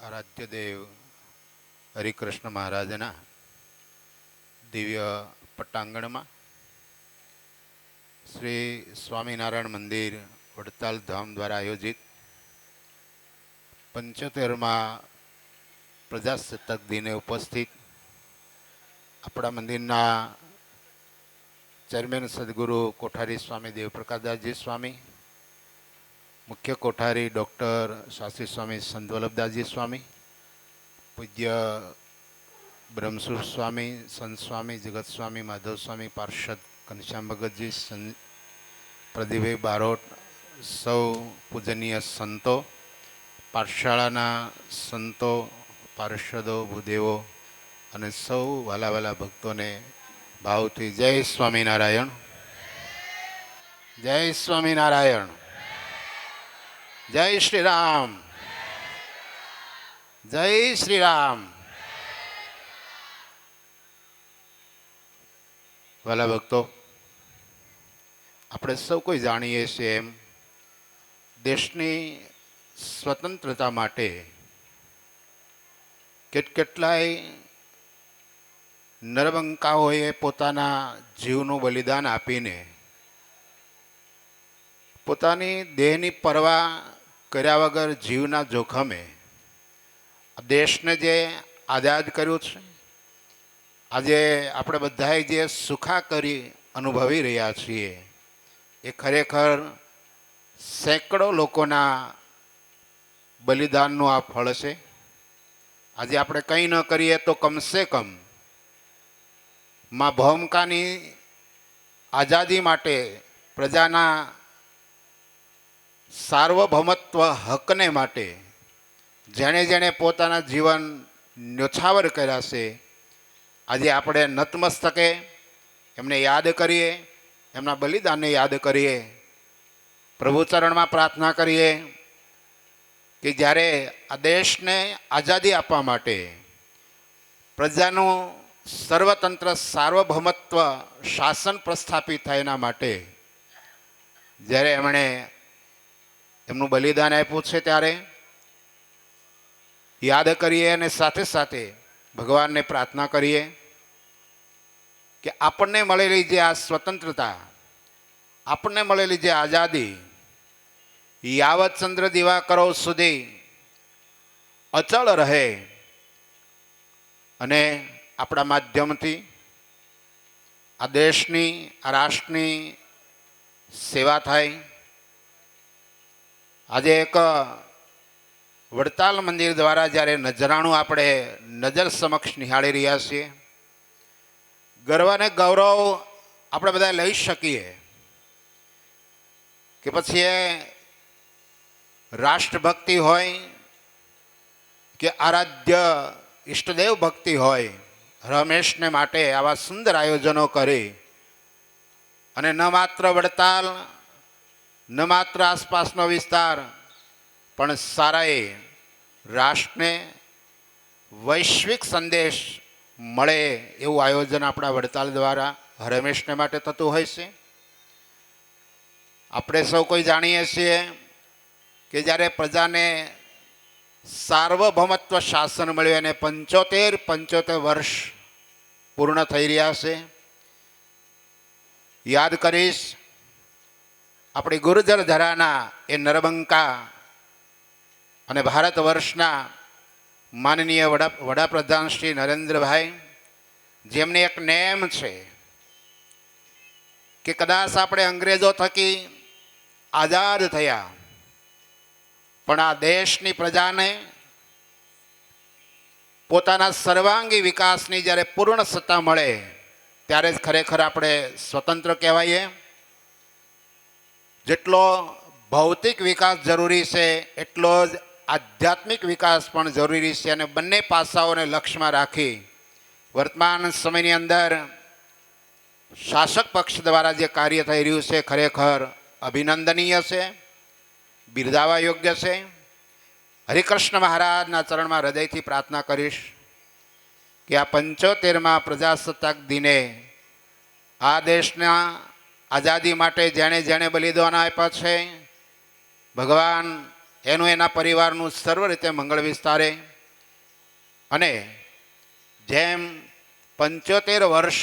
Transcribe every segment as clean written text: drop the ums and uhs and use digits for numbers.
આરાધ્ય દેવ હરિકૃષ્ણ મહારાજના દિવ્ય પટ્ટાંગણમાં શ્રી સ્વામિનારાયણ મંદિર વડતાલ ધામ દ્વારા આયોજિત 75માં પ્રજાસત્તાક દિને ઉપસ્થિત આપણા મંદિરના ચેરમેન સદગુરુ કોઠારી સ્વામી દેવપ્રકાશદાસજી સ્વામી, મુખ્ય કોઠારી ડૉક્ટર શાસ્ત્રી સ્વામી સંત વલ્લભદાસજી સ્વામી, પૂજ્ય બ્રહ્મસુર સ્વામી, સંત સ્વામી જગત સ્વામી માધવ સ્વામી, પાર્ષદ ઘનશ્યામ ભગતજી, પ્રદીપભાઈ બારોટ, સૌ પૂજનીય સંતો, પાઠશાળાના સંતો, પાર્ષદો, ભૂદેવો અને સૌ વાલા ભક્તોને ભાવથી જય સ્વામિનારાયણ, જય સ્વામિનારાયણ, જય શ્રી રામ, જય શ્રી રામ. વાલા ભક્તો, આપણે સૌ કોઈ જાણીએ છીએ એમ દેશની સ્વતંત્રતા માટે કેટલાય નરબંકાઓએ પોતાના જીવનું બલિદાન આપીને પોતાની દેહની પરવા કર્યા વગર જીવના જોખમે દેશને જે આઝાદ કર્યું છે, આજે આપણે બધાએ જે સુખાકારી અનુભવી રહ્યા છીએ એ ખરેખર સેંકડો લોકોના બલિદાનનું આ ફળ છે. આજે આપણે કંઈ ન કરીએ તો કમસે કમ મા ભૌમકાની આઝાદી માટે, પ્રજાના સાર્વભૌમત્વ હકને માટે જેણે જેણે પોતાના જીવન ન્યોછાવર કર્યા છે, આજે આપણે નતમસ્તકે એમને યાદ કરીએ, એમના બલિદાનને યાદ કરીએ, પ્રભુ ચરણમાં પ્રાર્થના કરીએ કે જ્યારે આ દેશને આઝાદી આપવા માટે, પ્રજાનું સર્વતંત્ર સાર્વભૌમત્વ શાસન પ્રસ્થાપિત થાય એના માટે જ્યારે એમણે એમનું બલિદાન આપ્યું છે ત્યારે યાદ કરીએ અને સાથે સાથે ભગવાનને પ્રાર્થના કરીએ કે આપણને મળેલી જે આ સ્વતંત્રતા, આપણને મળેલી જે આઝાદી યાવત ચંદ્ર દિવાકરો સુધી અચળ રહે અને આપણા માધ્યમથી આ દેશની, આ રાષ્ટ્રની સેવા થાય. આજે એક વડતાલ મંદિર દ્વારા જ્યારે નજરાણું આપણે નજર સમક્ષ નિહાળી રહ્યા છીએ, ગર્વ અને ગૌરવ આપણે બધા લઈ શકીએ કે પછી એ રાષ્ટ્રભક્તિ હોય કે આરાધ્ય ઈષ્ટદેવ ભક્તિ હોય, રમેશને માટે આવા સુંદર આયોજનો કરી અને ન માત્ર વડતાલ, ન માત્ર આસપાસનો વિસ્તાર પણ સારાએ રાષ્ટ્રને વૈશ્વિક સંદેશ મળે એવું આયોજન આપણા વડતાલ દ્વારા રમેશને માટે થતું હોય છે. આપણે સૌ કોઈ જાણીએ છીએ કે જ્યારે પ્રજાને સાર્વભૌમત્વ શાસન મળ્યું એને 75 વર્ષ પૂર્ણ થઈ રહ્યા છે. યાદ કરીશ આપણી ગુર્જર ધરાના એ નરબંકા અને ભારત વર્ષના માનનીય વડાપ્રધાન શ્રી નરેન્દ્રભાઈ, જેમની એક નેમ છે કે કદાચ આપણે અંગ્રેજો થકી આઝાદ થયા પણ આ દેશની પ્રજાને પોતાના સર્વાંગી વિકાસની જ્યારે પૂર્ણ સત્તા મળે ત્યારે જ ખરેખર આપણે સ્વતંત્ર કહેવાઈએ. જેટલો ભૌતિક વિકાસ જરૂરી છે એટલો જ આધ્યાત્મિક વિકાસ પણ જરૂરી છે અને બંને પાસાઓને લક્ષ્યમાં રાખી વર્તમાન સમયની અંદર શાસક પક્ષ દ્વારા જે કાર્ય થઈ રહ્યું છે ખરેખર અભિનંદનીય છે, બિરદાવવા યોગ્ય છે. હરિકૃષ્ણ મહારાજના ચરણમાં હૃદયથી પ્રાર્થના કરીશ કે આ 75માં પ્રજાસત્તાક દિને આ દેશના આઝાદી માટે જેણે જેણે બલિદાન આપ્યા છે, ભગવાન એનું એના પરિવારનું સર્વ રીતે મંગળ વિસ્તારે અને જેમ 75 વર્ષ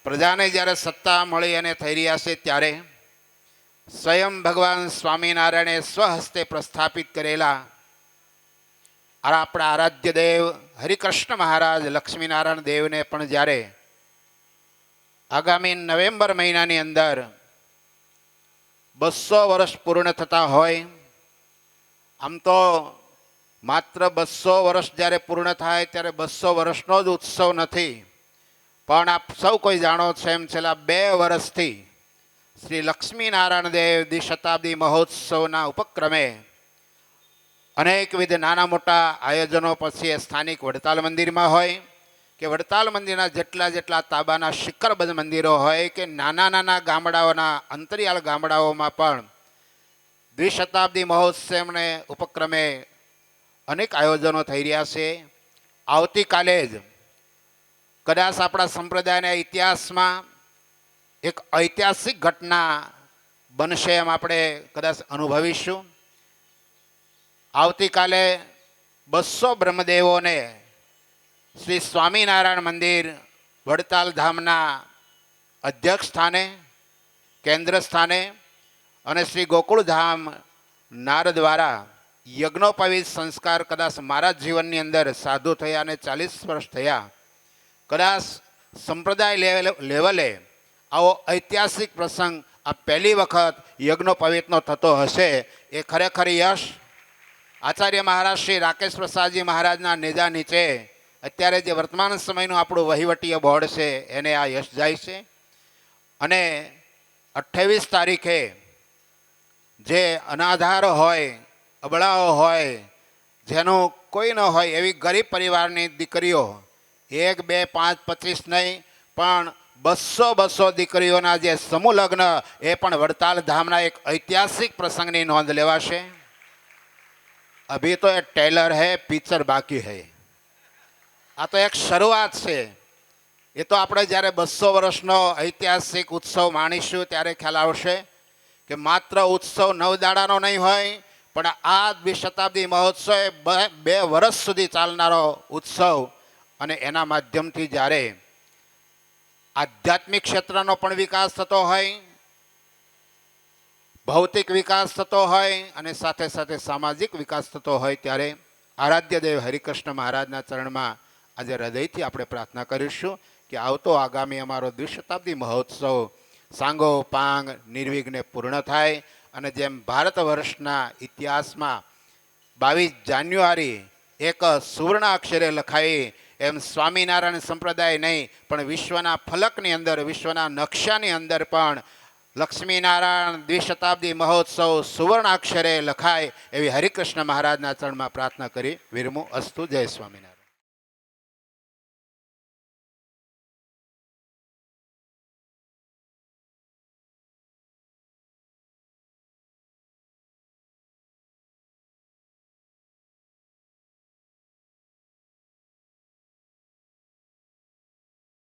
પ્રજાને જ્યારે સત્તા મળી અને થઈ રહ્યા છે ત્યારે સ્વયં ભગવાન સ્વામિનારાયણે સ્વહસ્તે પ્રસ્થાપિત કરેલા આપણા આરાધ્ય દેવ હરિકૃષ્ણ મહારાજ લક્ષ્મીનારાયણ દેવને પણ જ્યારે આગામી નવેમ્બર મહિનાની અંદર 200 વર્ષ પૂર્ણ થતા હોય, આમ તો માત્ર 200 વર્ષ જ્યારે પૂર્ણ થાય ત્યારે 200 વર્ષનો જ ઉત્સવ નથી, પણ આપ સૌ કોઈ જાણો છો એમ છેલ્લા 2 વર્ષથી શ્રી લક્ષ્મીનારાયણ દેવ દ્વિશતાબ્દી મહોત્સવના ઉપક્રમે અનેકવિધ નાના મોટા આયોજનો પછી સ્થાનિક વડતાલ મંદિરમાં હોય કે વડતાલ મંદિરના જેટલા તાબાના શિખરબદ્ધ મંદિરો હોય કે નાના ગામડાઓના અંતરિયાળ ગામડાઓમાં પણ દ્વિશતાબ્દી મહોત્સવને ઉપક્રમે અનેક આયોજનો થઈ રહ્યા છે. આવતીકાલે જ કદાચ આપણા સંપ્રદાયના ઇતિહાસમાં એક ઐતિહાસિક ઘટના બનશે એમ આપણે કદાચ અનુભવીશું. આવતીકાલે 200 બ્રહ્મદેવોને શ્રી સ્વામિનારાયણ મંદિર વડતાલ ધામના અધ્યક્ષ સ્થાને, કેન્દ્ર સ્થાને અને શ્રી ગોકુળ ધામ નારદ દ્વારા યજ્ઞોપવિત સંસ્કાર કદાચ મારા જીવનની અંદર સાધુ થયા અને 40 વર્ષ થયા, કદાચ સંપ્રદાય લેવલે આવો ઐતિહાસિક પ્રસંગ આ પહેલી વખત યજ્ઞોપવિતનો થતો હશે. એ ખરેખર યશ આચાર્ય મહારાજ શ્રી રાકેશ પ્રસાદજી મહારાજના નેજા નીચે અત્યારે જે વર્તમાન સમયનું આપણું વહીવટીય બોર્ડ છે એને આ યશ જાય છે. અને 28 તારીખે જે અનાધાર હોય, અબળાઓ હોય, જેનું કોઈ ન હોય એવી ગરીબ પરિવારની દીકરીઓ 1, 2, 5, 25 નહીં પણ 200 દીકરીઓના જે સમૂહ લગ્ન એ પણ વડતાલ ધામના એક ઐતિહાસિક પ્રસંગની નોંધ લેવાશે. અભી તો એક ટેલર હૈ, પિક્ચર બાકી હૈ. આ તો એક શરૂઆત છે. એ તો આપણે જ્યારે 200 વર્ષનો ઐતિહાસિક ઉત્સવ માણીશું ત્યારે ખ્યાલ આવશે કે માત્ર ઉત્સવ 9 દાડાનો નહીં હોય, પણ આ દ્વિશતાબ્દી મહોત્સવ 2 વર્ષ સુધી ચાલનારો ઉત્સવ અને એના માધ્યમથી જ્યારે આધ્યાત્મિક ક્ષેત્રનો પણ વિકાસ થતો હોય, ભૌતિક વિકાસ થતો હોય અને સાથે સાથે સામાજિક વિકાસ થતો હોય ત્યારે આરાધ્ય દેવ હરિકૃષ્ણ મહારાજના ચરણમાં આજે હૃદયથી આપણે પ્રાર્થના કરીશું કે આવતો આગામી અમારો દ્વિશતાબ્દી મહોત્સવ સાંગો પાંગ નિર્વિઘ્ને પૂર્ણ થાય અને જેમ ભારત વર્ષના ઇતિહાસમાં 22 જાન્યુઆરી એક સુવર્ણ અક્ષરે લખાઈ એમ સ્વામિનારાયણ સંપ્રદાય નહીં પણ વિશ્વના ફલકની અંદર, વિશ્વના નકશાની અંદર પણ લક્ષ્મીનારાયણ દ્વિશતાબ્દી મહોત્સવ સુવર્ણ અક્ષરે લખાય એવી હરિકૃષ્ણ મહારાજના ચરણમાં પ્રાર્થના કરી વિરમું. અસ્તુ. જય સ્વામિનારાયણ.